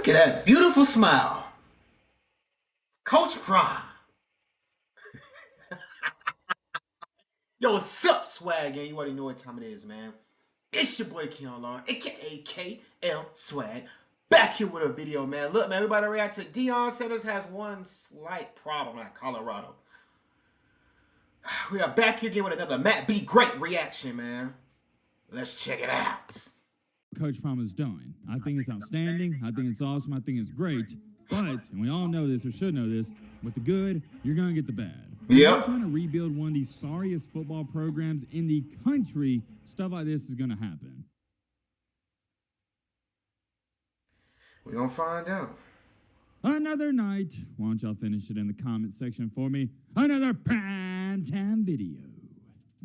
Look at that beautiful smile. Coach Prime. Yo, what's up, swag? And you already know what time it is, man. It's your boy Keon Lauren, aka KL Swag, back here with a video, man. Look, man, everybody react to Deion Sanders has one slight problem at Colorado. We are back here again with another Matt B. Great reaction, man. Let's check it out. Coach Prime is done. I think it's outstanding. I think it's awesome. I think it's great. But, and we all know this or should know this, with the good, you're going to get the bad. Yep. You're trying to rebuild one of the sorriest football programs in the country. Stuff like this is going to happen. We're going to find out. Another night. Why don't y'all finish it in the comment section for me? Another primetime video.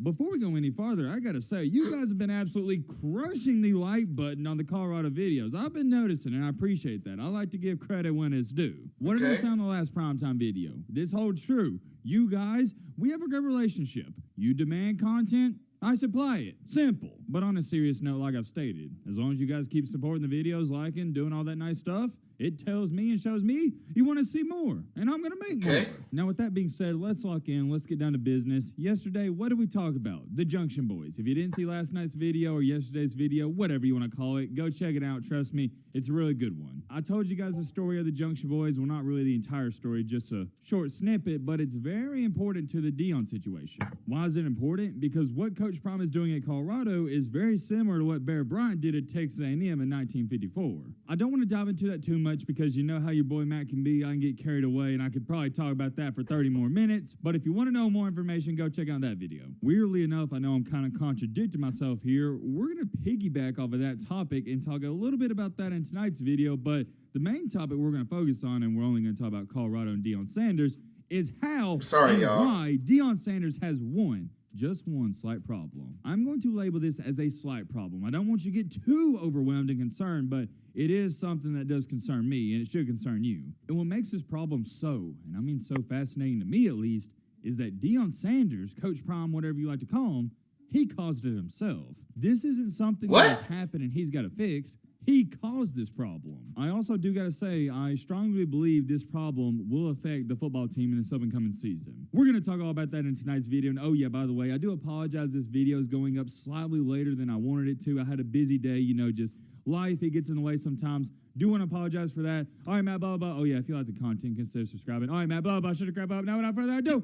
Before we go any farther, I gotta say, you guys have been absolutely crushing the like button on the Colorado videos. I've been noticing, and I appreciate that. I like to give credit when it's due. What did I say on the last primetime video? This holds true. You guys, we have a good relationship. You demand content, I supply it. Simple. But on a serious note, like I've stated, as long as you guys keep supporting the videos, liking, doing all that nice stuff, it tells me and shows me you want to see more, and I'm going to make more. Now, with that being said, let's lock in. Let's get down to business. Yesterday, what did we talk about? The Junction Boys. If you didn't see last night's video or yesterday's video, whatever you want to call it, go check it out. Trust me, it's a really good one. I told you guys the story of the Junction Boys. Well, not really the entire story, just a short snippet, but it's very important to the Deion situation. Why is it important? Because what Coach Prime is doing at Colorado is very similar to what Bear Bryant did at Texas A&M in 1954. I don't want to dive into that too much because you know how your boy Matt can be. I can get carried away, and I could probably talk about that for 30 more minutes. But if you want to know more information, go check out that video. Weirdly enough, I know I'm kind of contradicting myself here. We're going to piggyback off of that topic and talk a little bit about that in tonight's video. But the main topic we're going to focus on, and we're only going to talk about Colorado and Deion Sanders, is how and why Deion Sanders has won. Just one slight problem. I'm going to label this as a slight problem. I don't want you to get too overwhelmed and concerned, but it is something that does concern me, and it should concern you. And what makes this problem so, and I mean so fascinating to me at least, is that Deion Sanders, Coach Prime, whatever you like to call him, he caused it himself. This isn't something that has happened and he's got to fix. He caused this problem. I also do got to say, I strongly believe this problem will affect the football team in this up-and-coming season. We're going to talk all about that in tonight's video. And oh yeah, by the way, I do apologize this video is going up slightly later than I wanted it to. I had a busy day, you know, just life, it gets in the way sometimes. Do want to apologize for that. All right, Matt, blah, blah, blah. Oh yeah, if you like the content, consider subscribing. All right, Matt, blah, blah, shut the crap up. Now without further ado,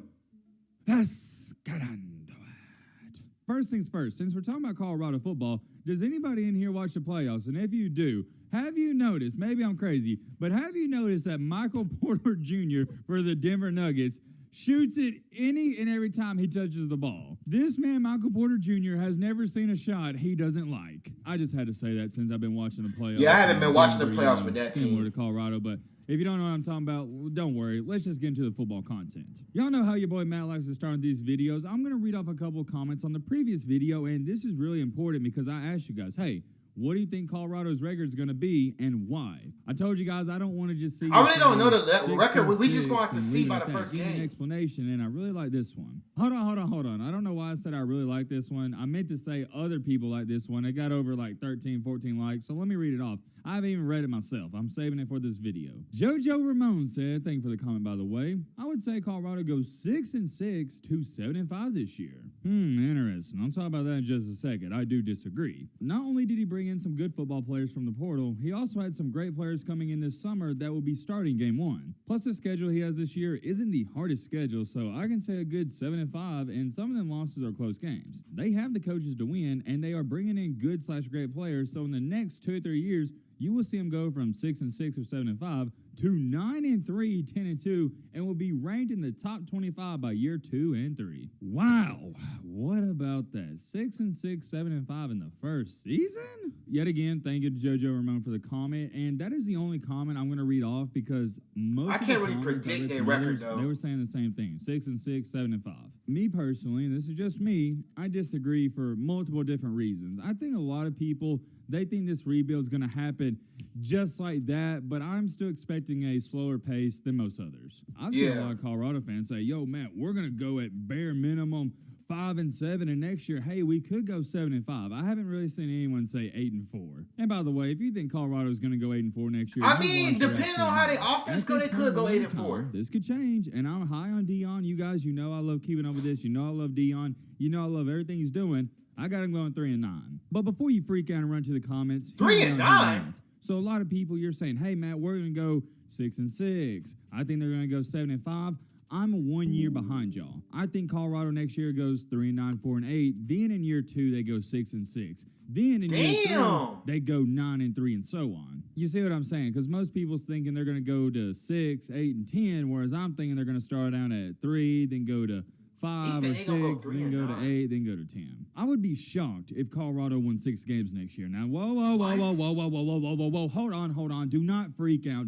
let's get into it. First things first, since we're talking about Colorado football, does anybody in here watch the playoffs? And if you do, have you noticed, maybe I'm crazy, but have you noticed that Michael Porter Jr. for the Denver Nuggets shoots it any and every time he touches the ball? This man, Michael Porter Jr., has never seen a shot he doesn't like. I just had to say that since I've been watching the playoffs. Yeah, I haven't been watching the playoffs with that team. Similar to Colorado, but if you don't know what I'm talking about, don't worry. Let's just get into the football content. Y'all know how your boy Matt likes to start these videos. I'm going to read off a couple of comments on the previous video, and this is really important because I asked you guys, hey, what do you think Colorado's record is going to be and why? I told you guys I don't want to just see. I really don't know the record. We just going to have to see by the first game. An explanation, and I really like this one. Hold on. I don't know why I said I really like this one. I meant to say other people like this one. It got over like 13, 14 likes, so let me read it off. I haven't even read it myself. I'm saving it for this video. JoJo Ramon said, thank you for the comment, by the way. I would say Colorado goes 6-6 to 7-5 this year. Interesting. I'll talk about that in just a second. I do disagree. Not only did he bring in some good football players from the portal, he also had some great players coming in this summer that will be starting game one. Plus, the schedule he has this year isn't the hardest schedule, so I can say a good 7-5, and some of them losses are close games. They have the coaches to win, and they are bringing in good/great players, so in the next 2 or 3 years, you will see them go from 6-6 or 7-5 to 9-3, 10-2, and will be ranked in the top 25 by year 2 and 3. Wow, what about that? 6-6, 7-5 in the first season? Yet again, thank you to JoJo Ramon for the comment, and that is the only comment I'm going to read off because I can't really predict a record though. They were saying the same thing: 6-6, 7-5. Me personally, and this is just me, I disagree for multiple different reasons. I think a lot of people, they think this rebuild is going to happen just like that, but I'm still expecting a slower pace than most others. I've seen a lot of Colorado fans say, yo, Matt, we're going to go at bare minimum 5-7, and next year, hey, we could go 7-5. I haven't really seen anyone say 8-4. And by the way, if you think Colorado is going to go 8-4 next year, I mean, depending on how the offense go, they could go 8-4. This could change, and I'm high on Deion. You guys, you know I love keeping up with this. You know I love Deion. You know I love everything he's doing. I got him going 3-9. But before you freak out and run to the comments, 3-9. So a lot of people, you're saying, hey Matt, we're going to go 6-6. I think they're going to go 7-5. I'm 1 year behind y'all. I think Colorado next year goes 3-9, 4-8. Then in year 2, they go 6-6. Then in year 3, they go 9-3, and so on. You see what I'm saying? Because most people's thinking they're going to go to 6, 8, and 10, whereas I'm thinking they're going to start out at 3, then go to 5 or 6, then go to 8, then go to 10. I would be shocked if Colorado won 6 games next year. Now, whoa. Hold on. Do not freak out.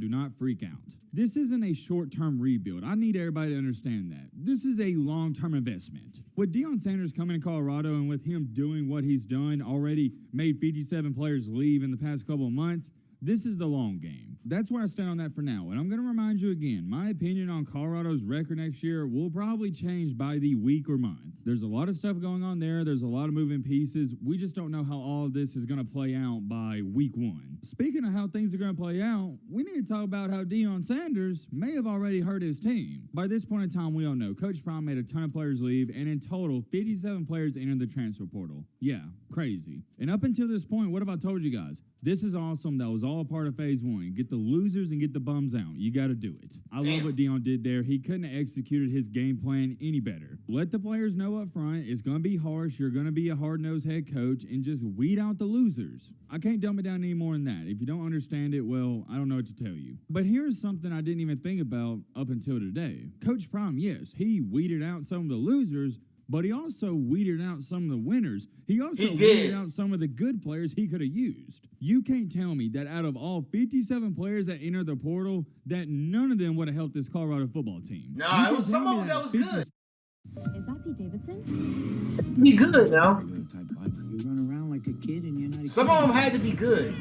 This isn't a short-term rebuild. I need everybody to understand that. This is a long-term investment. With Deion Sanders coming to Colorado and with him doing what he's done, already made 57 players leave in the past couple of months, this is the long game. That's where I stand on that for now. And I'm going to remind you again, my opinion on Colorado's record next year will probably change by the week or month. There's a lot of stuff going on there. There's a lot of moving pieces. We just don't know how all of this is going to play out by week 1. Speaking of how things are going to play out, we need to talk about how Deion Sanders may have already hurt his team. By this point in time, we all know Coach Prime made a ton of players leave, and in total, 57 players entered the transfer portal. Yeah, crazy. And up until this point, what have I told you guys? This is awesome. That was all a part of phase 1. Get the losers and get the bums out. You got to do it. I love what Deion did there. He couldn't have executed his game plan any better. Let the players know up front. It's going to be harsh. You're going to be a hard-nosed head coach, and just weed out the losers. I can't dumb it down any more than that. If you don't understand it, well, I don't know what to tell you. But here's something I didn't even think about up until today. Coach Prime, yes, he weeded out some of the losers, but he also weeded out some of the winners. He also weeded out some of the good players he could have used. You can't tell me that out of all 57 players that entered the portal, that none of them would have helped this Colorado football team. No, it was some of them that was good. Is that Pete Davidson? Be good now. You run around like a kid and you're not. Some of them had to be good.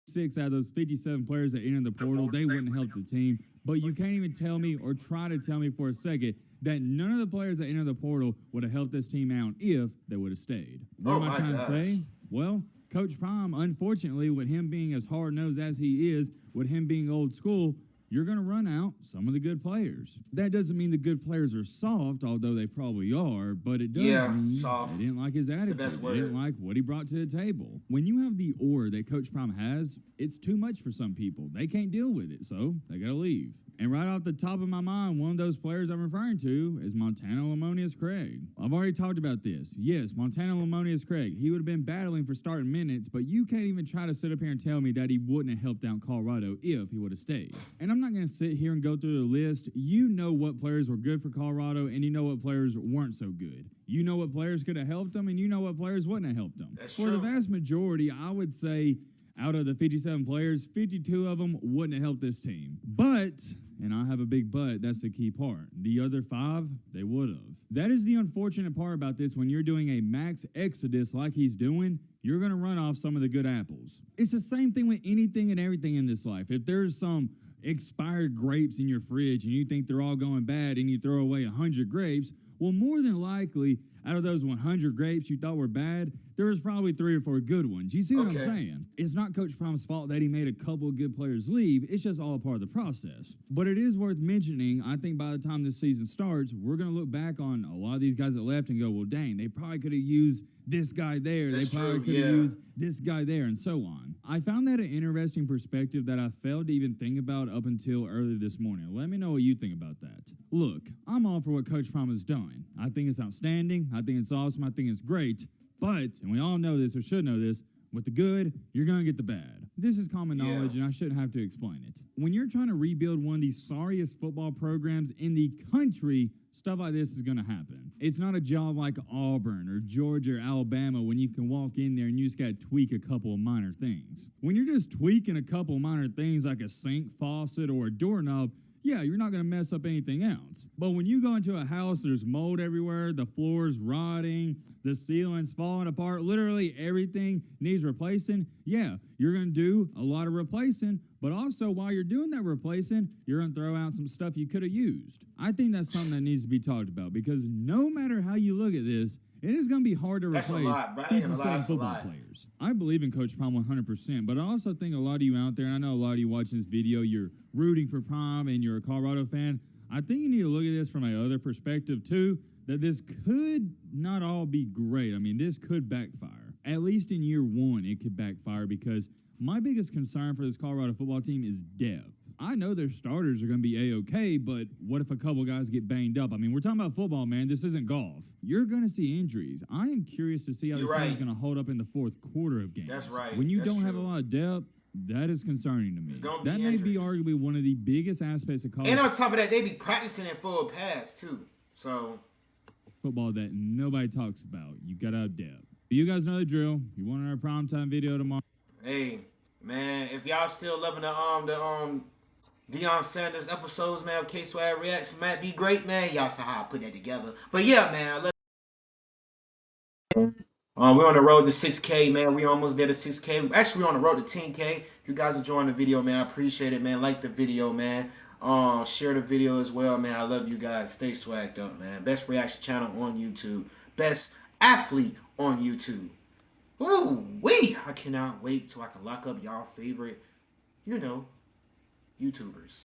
6 out of those 57 players that entered the portal, they wouldn't help the team. But you can't even tell me or try to tell me for a second that none of the players that entered the portal would have helped this team out if they would have stayed. What am I trying to say? Well, Coach Prime, unfortunately, with him being as hard-nosed as he is, with him being old school, you're going to run out some of the good players. That doesn't mean the good players are soft, although they probably are, but it does mean soft. They didn't like his attitude. They didn't like what he brought to the table. When you have the aura that Coach Prime has, it's too much for some people. They can't deal with it, so they got to leave. And right off the top of my mind, one of those players I'm referring to is Montana Lamonius Craig. I've already talked about this. Yes, Montana Lamonius Craig. He would have been battling for starting minutes, but you can't even try to sit up here and tell me that he wouldn't have helped out Colorado if he would have stayed. And I'm not going to sit here and go through the list. You know what players were good for Colorado, and you know what players weren't so good. You know what players could have helped them, and you know what players wouldn't have helped them. That's for true. the vast majority, I would say out of the 57 players, 52 of them wouldn't have helped this team. But, and I have a big but, that's the key part. The other 5, they would have. That is the unfortunate part about this. When you're doing a max exodus like he's doing, you're going to run off some of the good apples. It's the same thing with anything and everything in this life. If there's some expired grapes in your fridge and you think they're all going bad and you throw away 100 grapes, well, more than likely, out of those 100 grapes you thought were bad, there was probably 3 or 4 good ones. You see what I'm saying? It's not Coach Prime's fault that he made a couple of good players leave. It's just all a part of the process. But it is worth mentioning, I think by the time this season starts, we're going to look back on a lot of these guys that left and go, well, dang, they probably could have used this guy there. That's they probably could have used this guy there, and so on. I found that an interesting perspective that I failed to even think about up until earlier this morning. Let me know what you think about that. Look, I'm all for what Coach Prime has done. I think it's outstanding. I think it's awesome. I think it's great. But, and we all know this or should know this, with the good, you're going to get the bad. This is common knowledge, and I shouldn't have to explain it. When you're trying to rebuild one of the sorriest football programs in the country, stuff like this is going to happen. It's not a job like Auburn or Georgia or Alabama when you can walk in there and you just got to tweak a couple of minor things. When you're just tweaking a couple of minor things like a sink, faucet, or a doorknob, yeah, you're not going to mess up anything else. But when you go into a house, there's mold everywhere, the floor's rotting, the ceiling's falling apart, literally everything needs replacing. Yeah, you're going to do a lot of replacing, but also while you're doing that replacing, you're going to throw out some stuff you could have used. I think that's something that needs to be talked about because no matter how you look at this, it is going to be hard to replace 57 football players. I believe in Coach Prime 100%, but I also think a lot of you out there, and I know a lot of you watching this video, you're rooting for Prime and you're a Colorado fan. I think you need to look at this from my other perspective too, that this could not all be great. I mean, this could backfire. At least in year one, it could backfire because my biggest concern for this Colorado football team is depth. I know their starters are going to be A-okay, but what if a couple guys get banged up? I mean, we're talking about football, man. This isn't golf. You're going to see injuries. I am curious to see how this team is going to hold up in the fourth quarter of games. That's right. When you don't have a lot of depth, that is concerning to me. That may be arguably one of the biggest aspects of college. And on top of that, they be practicing in full pass, too. So football that nobody talks about. You got to have depth. But you guys know the drill. You want our primetime video tomorrow? Hey, man, if y'all still loving the Deion Sanders episodes, man, of KswaggReacts might be great, man. Y'all saw how I put that together. But yeah, man, we're on the road to 6K, man. We almost there to 6K. Actually, we're on the road to 10K. If you guys enjoying the video, man, I appreciate it, man. Like the video, man. Share the video as well, man. I love you guys. Stay swagged up, man. Best reaction channel on YouTube. Best athlete on YouTube. Woo-wee! I cannot wait till I can lock up y'all favorite, YouTubers.